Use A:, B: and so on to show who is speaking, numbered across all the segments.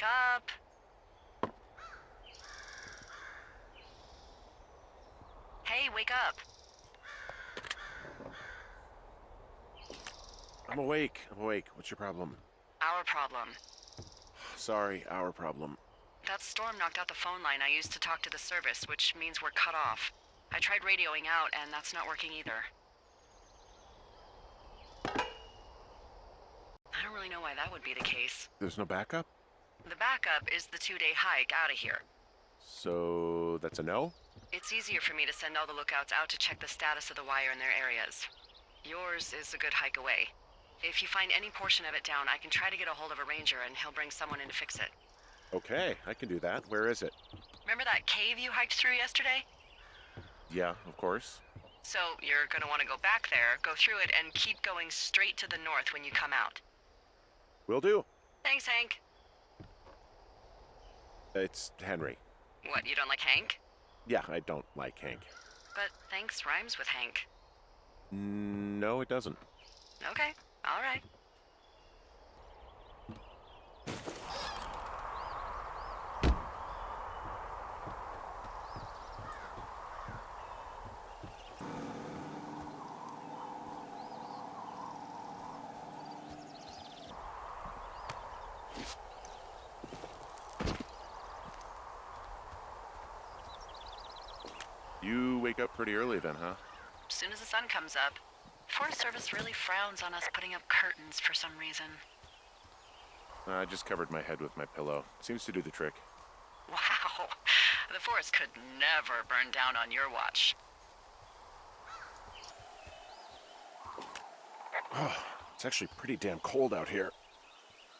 A: Wake up! Hey, wake up!
B: I'm awake. What's your problem?
A: Our problem.
B: Sorry, our problem.
A: That storm knocked out the phone line I used to talk to the service, which means we're cut off. I tried radioing out, and that's not working either. I don't really know why that would be the case.
B: There's no backup?
A: The backup is the 2-day hike out of here.
B: So that's a no?
A: It's easier for me to send all the lookouts out to check the status of the wire in their areas. Yours is a good hike away. If you find any portion of it down, I can try to get a hold of a ranger and he'll bring someone in to fix it.
B: Okay, I can do that. Where is it?
A: Remember that cave you hiked through yesterday?
B: Yeah, of course.
A: So you're gonna want to go back there, go through it, and keep going straight to the north when you come out.
B: Will do.
A: Thanks, Hank.
B: It's Henry.
A: What, you don't like Hank?
B: Yeah, I don't like Hank.
A: But thanks rhymes with Hank.
B: No, it doesn't.
A: Okay, all right.
B: You wake up pretty early then, huh?
A: As soon as the sun comes up. Forest Service really frowns on us putting up curtains for some reason.
B: I just covered my head with my pillow. Seems to do the trick.
A: Wow, the forest could never burn down on your watch.
B: Oh, it's actually pretty damn cold out here.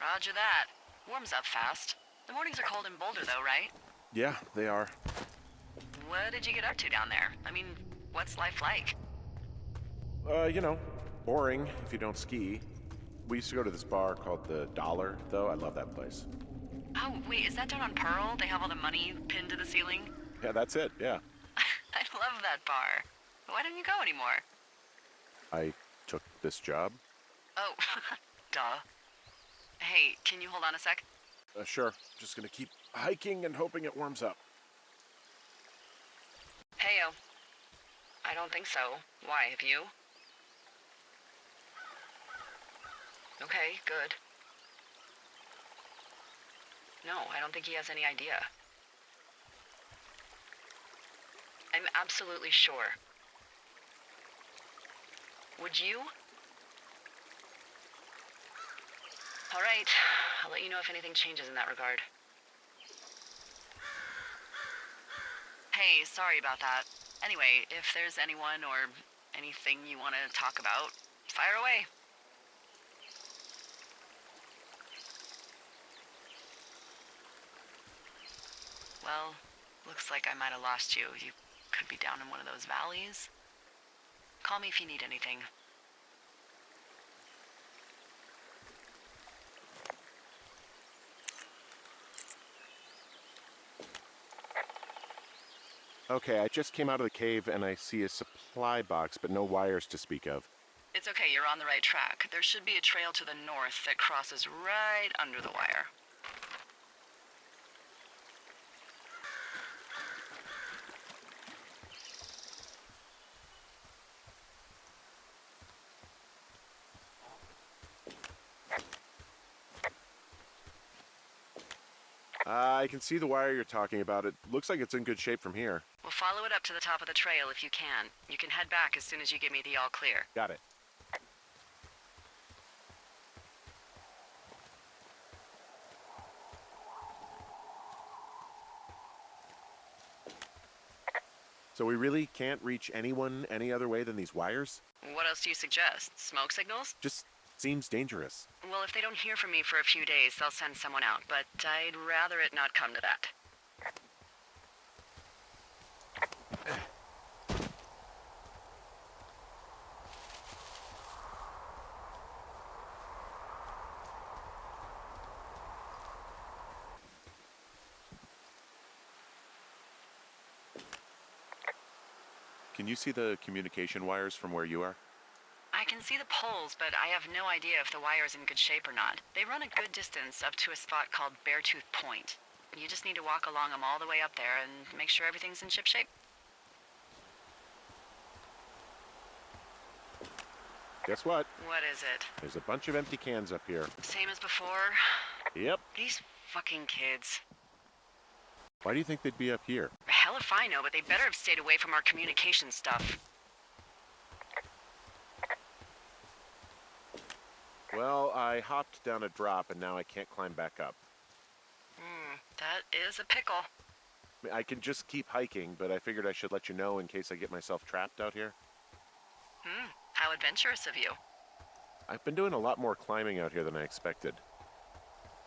A: Roger that. Warms up fast. The mornings are cold in Boulder though, right?
B: Yeah, they are.
A: What did you get up to down there? I mean, what's life like?
B: Boring if you don't ski. We used to go to this bar called the Dollar, though. I love that place.
A: Oh, wait, is that down on Pearl? They have all the money pinned to the ceiling?
B: Yeah, that's it, yeah.
A: I love that bar. Why don't you go anymore?
B: I took this job.
A: Oh, duh. Hey, can you hold on a sec?
B: Sure. Just gonna keep hiking and hoping it warms up.
A: Heyo. I don't think so. Why, have you? Okay, good. No, I don't think he has any idea. I'm absolutely sure. Would you? All right, I'll let you know if anything changes in that regard. Hey, sorry about that. Anyway, if there's anyone or anything you want to talk about, fire away. Well, looks like I might have lost you. You could be down in one of those valleys. Call me if you need anything.
B: Okay, I just came out of the cave and I see a supply box, but no wires to speak of.
A: It's okay, you're on the right track. There should be a trail to the north that crosses right under the wire.
B: I can see the wire you're talking about. It looks like it's in good shape from here.
A: We'll follow it up to the top of the trail if you can. You can head back as soon as you give me the all clear.
B: Got it. So we really can't reach anyone any other way than these wires?
A: What else do you suggest? Smoke signals?
B: Just seems dangerous.
A: Well, if they don't hear from me for a few days, they'll send someone out, but I'd rather it not come to that.
B: Can you see the communication wires from where you are?
A: I can see the poles, but I have no idea if the wire is in good shape or not. They run a good distance up to a spot called Beartooth Point. You just need to walk along them all the way up there and make sure everything's in ship shape.
B: Guess what?
A: What is it?
B: There's a bunch of empty cans up here.
A: Same as before?
B: Yep.
A: These fucking kids.
B: Why do you think they'd be up here?
A: Hell if I know, but they better have stayed away from our communication stuff.
B: Well, I hopped down a drop and now I can't climb back up.
A: That is a pickle.
B: I mean, I can just keep hiking, but I figured I should let you know in case I get myself trapped out here.
A: How adventurous of you.
B: I've been doing a lot more climbing out here than I expected.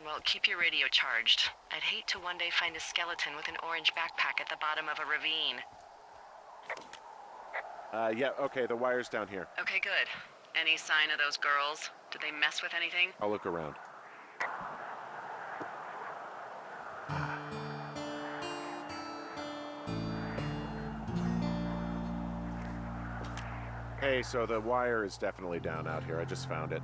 A: Well, keep your radio charged. I'd hate to one day find a skeleton with an orange backpack at the bottom of a ravine.
B: Yeah, okay, the wire's down here.
A: Okay, good. Any sign of those girls? Did they mess with anything?
B: I'll look around. Hey, so the wire is definitely down out here. I just found it.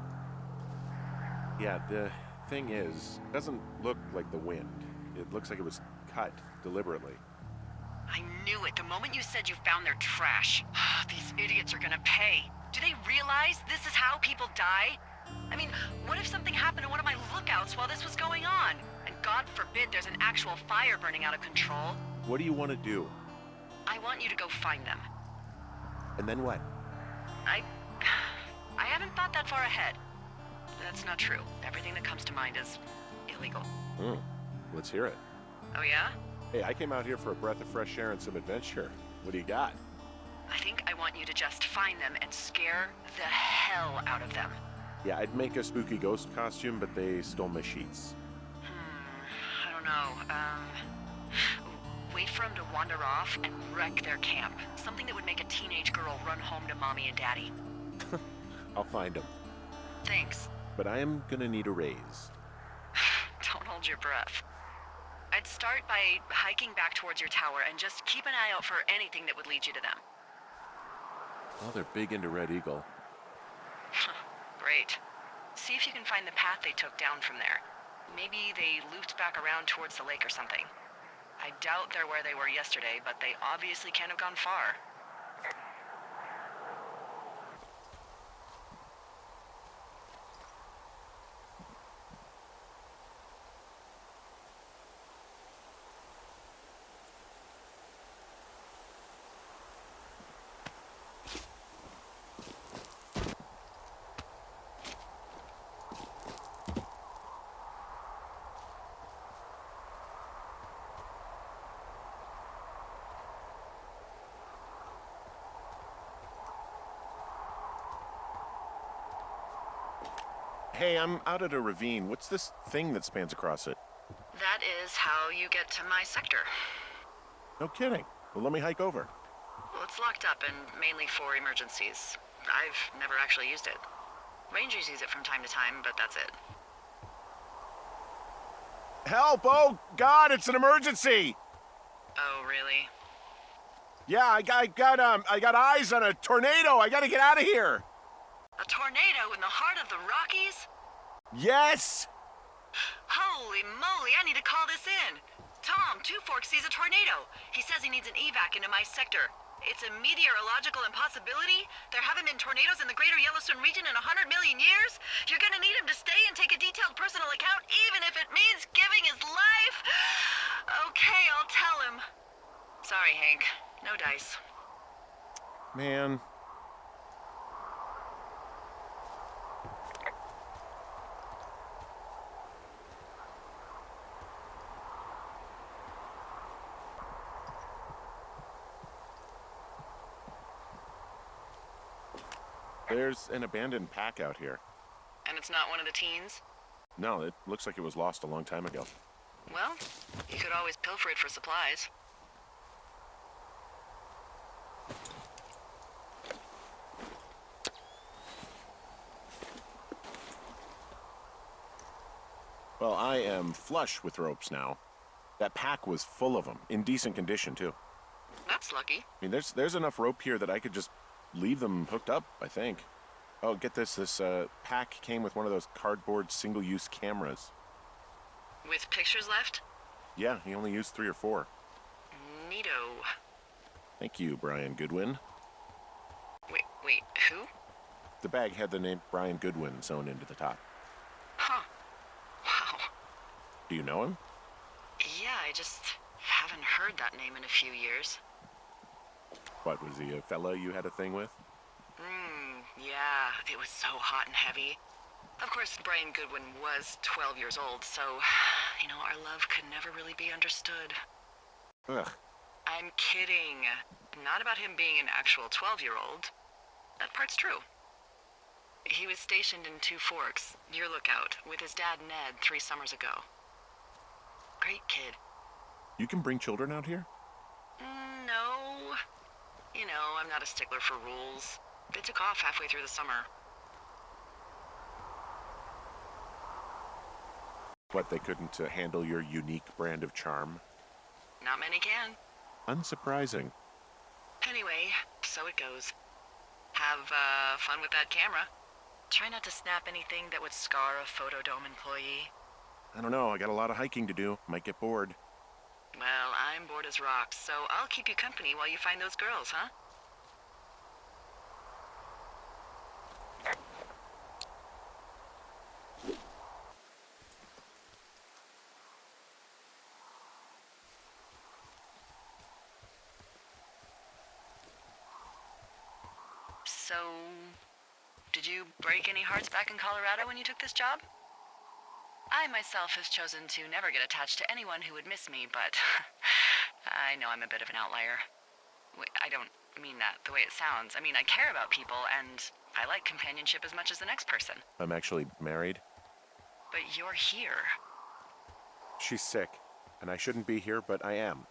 B: Yeah, the thing is, it doesn't look like the wind. It looks like it was cut deliberately.
A: I knew it the moment you said you found their trash. These idiots are gonna pay. Do they realize this is how people die? I mean, what if something happened to one of my lookouts while this was going on? And God forbid there's an actual fire burning out of control.
B: What do you want to do?
A: I want you to go find them.
B: And then what?
A: I haven't thought that far ahead. That's not true. Everything that comes to mind is illegal.
B: Let's hear it.
A: Oh yeah?
B: Hey, I came out here for a breath of fresh air and some adventure. What do you got?
A: I think I want you to just find them and scare the hell out of them.
B: Yeah, I'd make a spooky ghost costume, but they stole my sheets.
A: I don't know. Wait for them to wander off and wreck their camp. Something that would make a teenage girl run home to mommy and daddy.
B: I'll find them.
A: Thanks.
B: But I am gonna need a raise.
A: Don't hold your breath. I'd start by hiking back towards your tower and just keep an eye out for anything that would lead you to them.
B: Well, they're big into Red Eagle.
A: Great. See if you can find the path they took down from there. Maybe they looped back around towards the lake or something. I doubt they're where they were yesterday, but they obviously can't have gone far.
B: Hey, I'm out at a ravine. What's this thing that spans across it?
A: That is how you get to my sector.
B: No kidding. Well, let me hike over.
A: Well, it's locked up and mainly for emergencies. I've never actually used it. Rangers use it from time to time, but that's it.
B: Help! Oh, God, it's an emergency!
A: Oh, really?
B: Yeah, I got eyes on a tornado. I gotta get out of here.
A: A tornado in the heart of the Rockies?
B: Yes!
A: Holy moly, I need to call this in. Tom, Two Forks sees a tornado. He says he needs an evac into my sector. It's a meteorological impossibility. There haven't been tornadoes in the greater Yellowstone region in 100 million years. You're gonna need him to stay and take a detailed personal account, even if it means giving his life. Okay, I'll tell him. Sorry, Hank. No dice.
B: Man. There's an abandoned pack out here.
A: And it's not one of the teens?
B: No, it looks like it was lost a long time ago.
A: Well, you could always pilfer it for supplies.
B: Well, I am flush with ropes now. That pack was full of them, in decent condition, too.
A: That's lucky.
B: I mean, there's enough rope here that I could just leave them hooked up, I think. Oh, get this. This pack came with one of those cardboard single-use cameras.
A: With pictures left?
B: Yeah, he only used 3 or 4.
A: Neato.
B: Thank you, Brian Goodwin.
A: Wait, who?
B: The bag had the name Brian Goodwin sewn into the top.
A: Huh. Wow.
B: Do you know him?
A: Yeah, I just haven't heard that name in a few years.
B: What, was he a fella you had a thing with?
A: Yeah, it was so hot and heavy. Of course, Brian Goodwin was 12 years old, so, our love could never really be understood.
B: Ugh.
A: I'm kidding. Not about him being an actual 12-year-old. That part's true. He was stationed in Two Forks, your lookout, with his dad Ned 3 summers ago. Great kid.
B: You can bring children out here?
A: No. I'm not a stickler for rules. They took off halfway through the summer.
B: What, they couldn't handle your unique brand of charm?
A: Not many can.
B: Unsurprising.
A: Anyway, so it goes. Have fun with that camera. Try not to snap anything that would scar a Photodome employee.
B: I don't know, I got a lot of hiking to do. Might get bored.
A: Well, I'm bored as rocks, so I'll keep you company while you find those girls, huh? So, did you break any hearts back in Colorado when you took this job? I myself have chosen to never get attached to anyone who would miss me, but I know I'm a bit of an outlier. I don't mean that the way it sounds. I mean, I care about people, and I like companionship as much as the next person.
B: I'm actually married.
A: But you're here.
B: She's sick, and I shouldn't be here, but I am.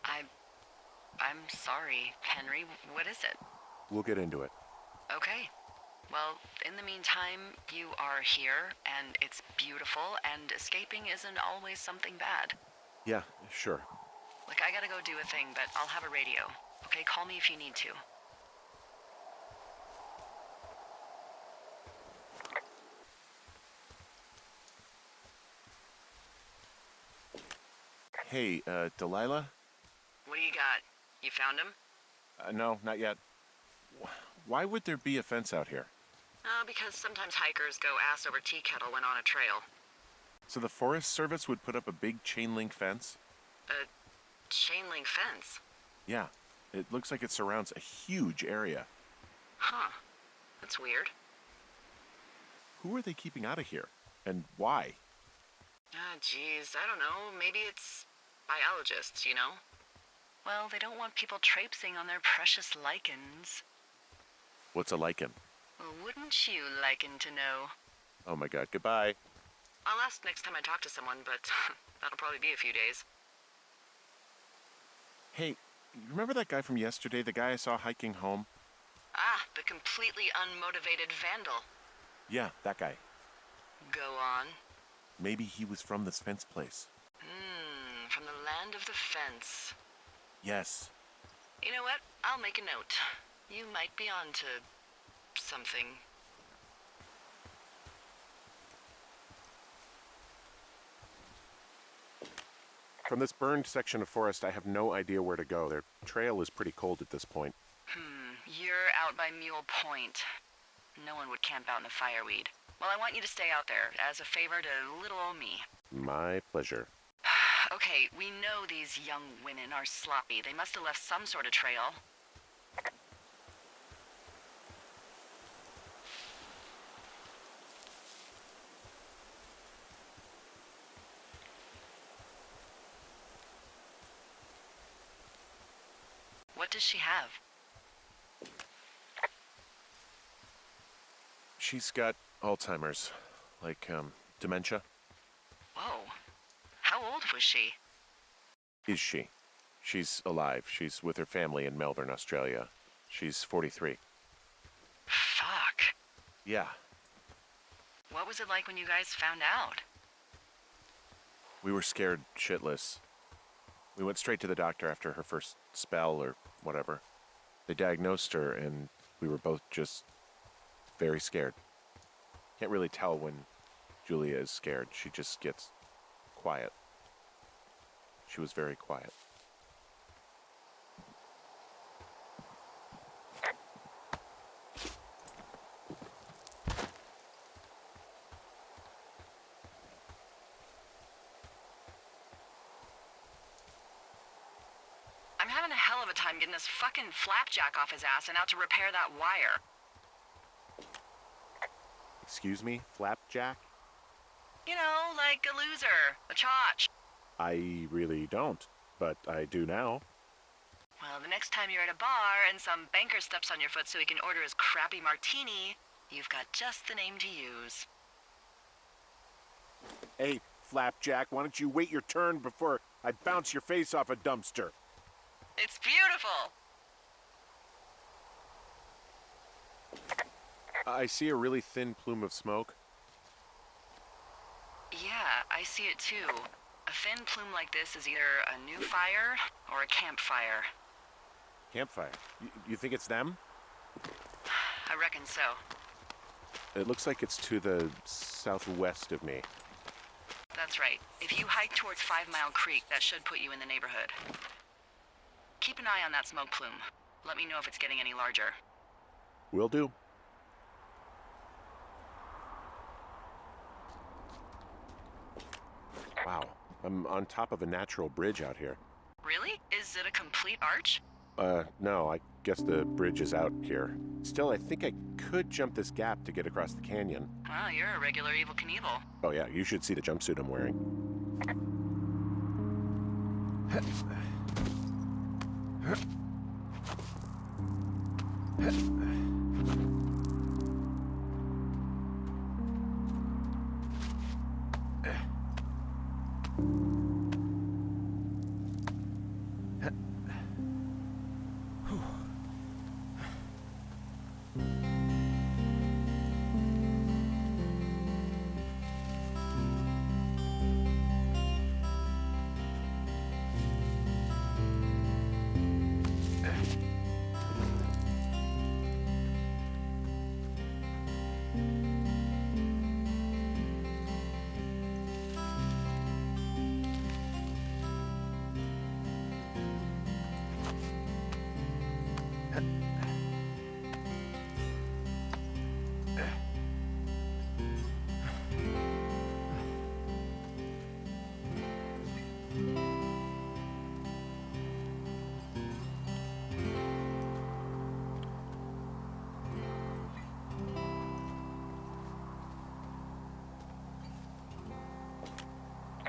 A: I'm sorry, Henry. What is it?
B: We'll get into it.
A: Okay. Well, in the meantime, you are here, and it's beautiful, and escaping isn't always something bad.
B: Yeah, sure.
A: Look, I gotta go do a thing, but I'll have a radio. Okay, call me if you need to.
B: Hey, Delilah?
A: What do you got? You found him?
B: No, not yet. Why would there be a fence out here?
A: Because sometimes hikers go ass over tea kettle when on a trail.
B: So the Forest Service would put up a big chain link fence?
A: A chain link fence?
B: Yeah. It looks like it surrounds a huge area.
A: Huh. That's weird.
B: Who are they keeping out of here? And why?
A: Geez, I don't know. Maybe it's biologists, Well, they don't want people traipsing on their precious lichens.
B: What's a lichen?
A: Well, wouldn't you liken to know?
B: Oh my god, goodbye.
A: I'll ask next time I talk to someone, but that'll probably be a few days.
B: Hey, you remember that guy from yesterday, the guy I saw hiking home?
A: Ah, the completely unmotivated Vandal.
B: Yeah, that guy.
A: Go on.
B: Maybe he was from this fence place.
A: From the land of the fence.
B: Yes.
A: You know what? I'll make a note. You might be on to something.
B: From this burned section of forest, I have no idea where to go. Their trail is pretty cold at this point.
A: You're out by Mule Point. No one would camp out in the fireweed. Well, I want you to stay out there as a favor to little old me.
B: My pleasure.
A: Okay, we know these young women are sloppy. They must have left some sort of trail. What does she have?
B: She's got Alzheimer's. Like, dementia.
A: Whoa. How old was she?
B: Is she? She's alive. She's with her family in Melbourne, Australia. She's 43.
A: Fuck.
B: Yeah.
A: What was it like when you guys found out?
B: We were scared shitless. We went straight to the doctor after her first spell or whatever. They diagnosed her and we were both just very scared. Can't really tell when Julia is scared. She just gets quiet. She was very quiet.
A: I'm having a hell of a time getting this fucking flapjack off his ass and out to repair that wire.
B: Excuse me, Flapjack?
A: You know, like a loser, a chotch.
B: I really don't, but I do now.
A: Well, the next time you're at a bar and some banker steps on your foot so he can order his crappy martini, you've got just the name to use.
B: Hey, Flapjack, why don't you wait your turn before I bounce your face off a dumpster?
A: It's beautiful.
B: I see a really thin plume of smoke.
A: Yeah, I see it too. A thin plume like this is either a new fire or a campfire.
B: Campfire. You think it's them?
A: I reckon so.
B: It looks like it's to the southwest of me.
A: That's right. If you hike towards 5 Mile Creek, that should put you in the neighborhood. Keep an eye on that smoke plume. Let me know if it's getting any larger.
B: Will do. Wow, I'm on top of a natural bridge out here.
A: Really? Is it a complete arch?
B: No, I guess the bridge is out here. Still, I think I could jump this gap to get across the canyon.
A: Well, you're a regular Evel Knievel.
B: Oh yeah, you should see the jumpsuit I'm wearing.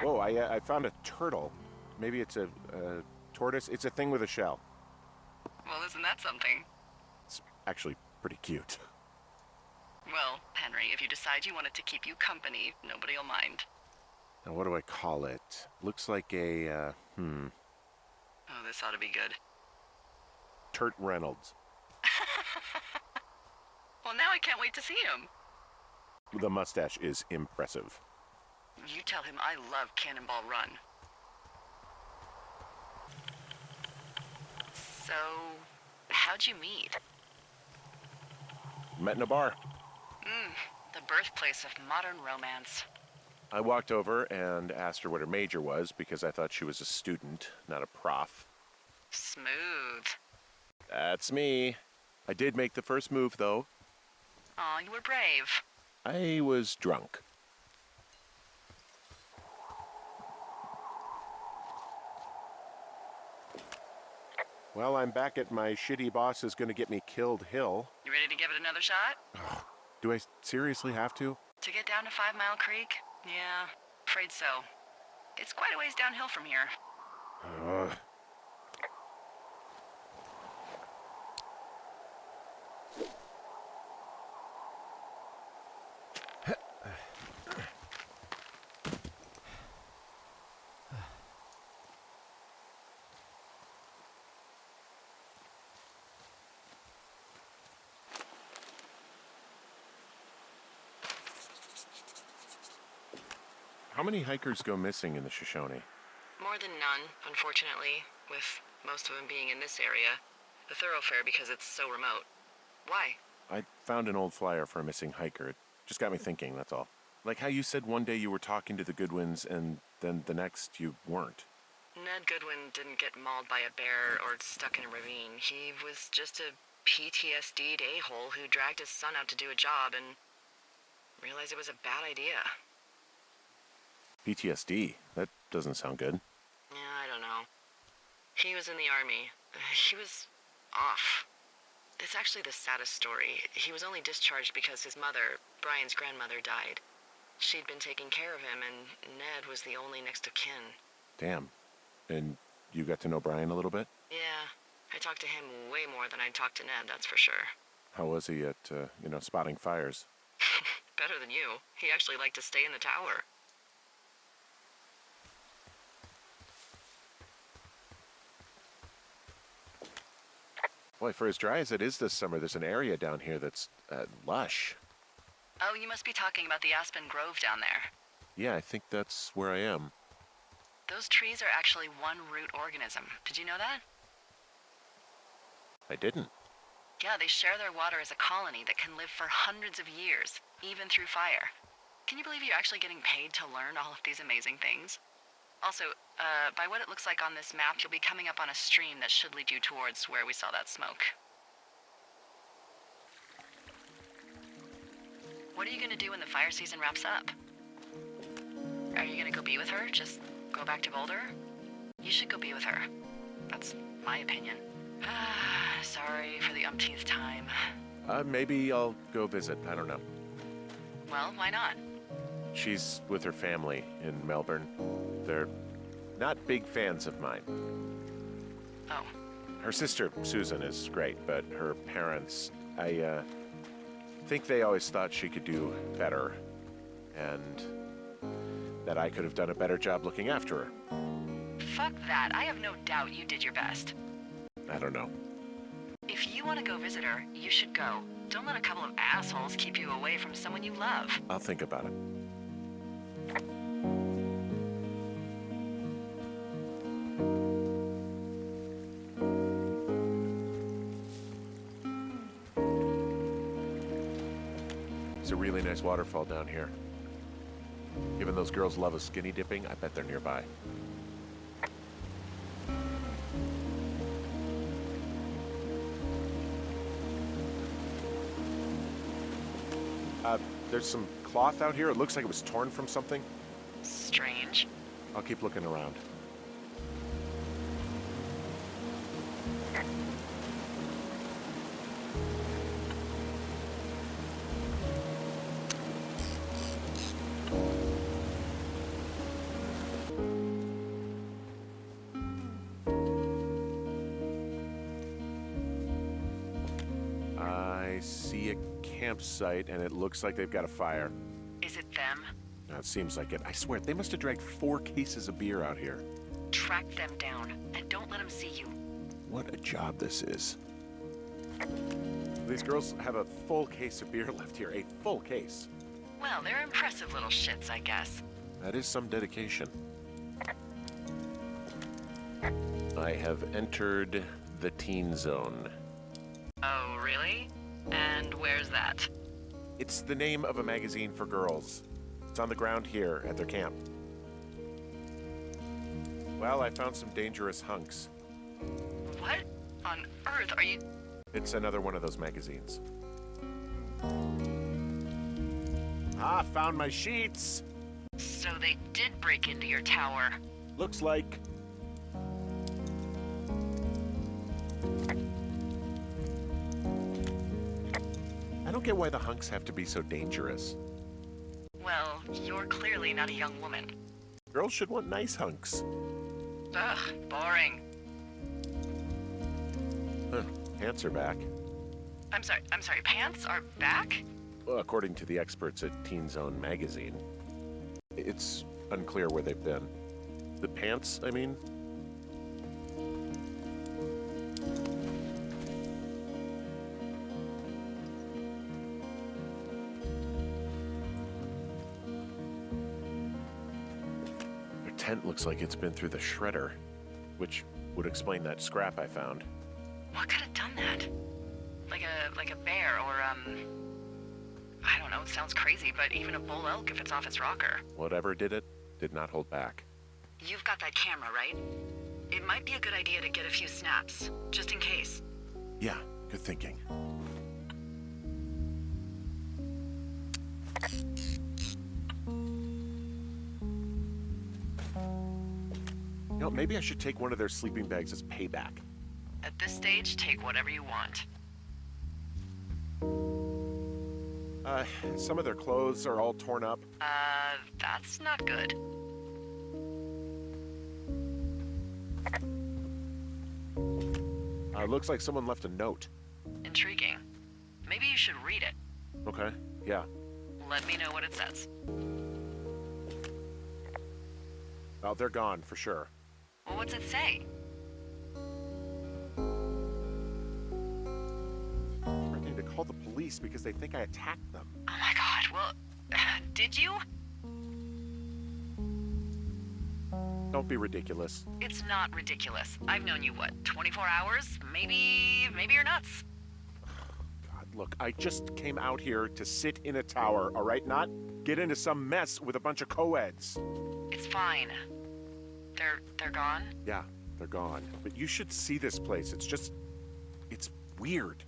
B: Whoa, I found a turtle. Maybe it's a tortoise. It's a thing with a shell.
A: Well, isn't that something?
B: It's actually pretty cute.
A: Well, Henry, if you decide you want it to keep you company, nobody'll mind.
B: Now, what do I call it? Looks like a,
A: Oh, this ought to be good.
B: Turt Reynolds.
A: Well, now I can't wait to see him.
B: The mustache is impressive.
A: You tell him I love Cannonball Run. So, how'd you meet?
B: Met in a bar.
A: The birthplace of modern romance.
B: I walked over and asked her what her major was because I thought she was a student, not a prof.
A: Smooth.
B: That's me. I did make the first move, though.
A: Aw, you were brave.
B: I was drunk. Well, I'm back at my shitty boss is gonna get me killed hill.
A: You ready to give it another shot?
B: Do I seriously have to?
A: To get down to 5 Mile Creek? Yeah, afraid so. It's quite a ways downhill from here.
B: Ugh. How many hikers go missing in the Shoshone?
A: More than none, unfortunately, with most of them being in this area. The thoroughfare because it's so remote. Why?
B: I found an old flyer for a missing hiker. It just got me thinking, that's all. Like how you said one day you were talking to the Goodwins and then the next you weren't.
A: Ned Goodwin didn't get mauled by a bear or stuck in a ravine. He was just a PTSD'd a-hole who dragged his son out to do a job and realized it was a bad idea.
B: PTSD? That doesn't sound good.
A: Yeah, I don't know. He was in the army. He was off. It's actually the saddest story. He was only discharged because his mother, Brian's grandmother, died. She'd been taking care of him, and Ned was the only next of kin.
B: Damn. And you got to know Brian a little bit?
A: Yeah, I talked to him way more than I'd talked to Ned, that's for sure.
B: How was he at, spotting fires?
A: Better than you. He actually liked to stay in the tower.
B: Boy, for as dry as it is this summer, there's an area down here that's lush.
A: Oh, you must be talking about the Aspen Grove down there.
B: Yeah, I think that's where I am.
A: Those trees are actually one root organism. Did you know that?
B: I didn't.
A: Yeah, they share their water as a colony that can live for hundreds of years, even through fire. Can you believe you're actually getting paid to learn all of these amazing things? Also, by what it looks like on this map, you'll be coming up on a stream that should lead you towards where we saw that smoke. What are you gonna do when the fire season wraps up? Are you gonna go be with her? Just go back to Boulder? You should go be with her. That's my opinion. Sorry for the umpteenth time.
B: Maybe I'll go visit. I don't know.
A: Well, why not?
B: She's with her family in Melbourne. They're not big fans of mine.
A: Oh.
B: Her sister, Susan, is great, but her parents, I think they always thought she could do better, and that I could have done a better job looking after her.
A: Fuck that. I have no doubt you did your best.
B: I don't know.
A: If you want to go visit her, you should go. Don't let a couple of assholes keep you away from someone you love.
B: I'll think about it. There's a really nice waterfall down here. Given those girls love a skinny dipping, I bet they're nearby. There's some cloth out here. It looks like it was torn from something.
A: Strange.
B: I'll keep looking around. I see a campsite, and it looks like they've got a fire.
A: Is it them?
B: It seems like it. I swear, they must have dragged 4 cases of beer out here.
A: Track them down, and don't let them see you.
B: What a job this is. These girls have a full case of beer left here. A full case.
A: Well, they're impressive little shits, I guess.
B: That is some dedication. I have entered the teen zone.
A: Oh, really? And where's that?
B: It's the name of a magazine for girls. It's on the ground here at their camp. Well, I found some dangerous hunks.
A: What on earth are you...
B: It's another one of those magazines. Ah, found my sheets!
A: So they did break into your tower.
B: Looks like. I don't get why the hunks have to be so dangerous.
A: Well, you're clearly not a young woman.
B: Girls should want nice hunks.
A: Ugh, boring.
B: Huh, pants are back.
A: I'm sorry, pants are back?
B: Well, according to the experts at Teen Zone magazine. It's unclear where they've been. The pants, I mean? Their tent looks like it's been through the shredder, which would explain that scrap I found.
A: What could have done that? Like a bear or, I don't know, it sounds crazy, but even a bull elk if it's off its rocker.
B: Whatever did it, did not hold back.
A: You've got that camera, right? It might be a good idea to get a few snaps, just in case.
B: Yeah, good thinking. You know, maybe I should take one of their sleeping bags as payback.
A: At this stage, take whatever you want.
B: Some of their clothes are all torn up.
A: That's not good.
B: Looks like someone left a note.
A: Intriguing. Maybe you should read it.
B: Okay, yeah.
A: Let me know what it says.
B: Oh, they're gone, for sure.
A: Well, what's it say?
B: Threatening to call the police because they think I attacked them.
A: Oh my god, well, did you?
B: Don't be ridiculous.
A: It's not ridiculous. I've known you, what, 24 hours? Maybe you're nuts.
B: God, look, I just came out here to sit in a tower, all right? Not get into some mess with a bunch of co-eds.
A: It's fine. They're gone?
B: Yeah, they're gone. But you should see this place. It's weird.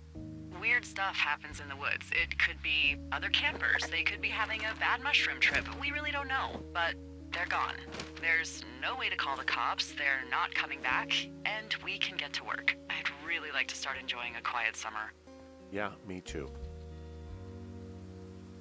A: Weird stuff happens in the woods. It could be other campers. They could be having a bad mushroom trip. We really don't know, but they're gone. There's no way to call the cops. They're not coming back, and we can get to work. I'd really like to start enjoying a quiet summer.
B: Yeah, me too.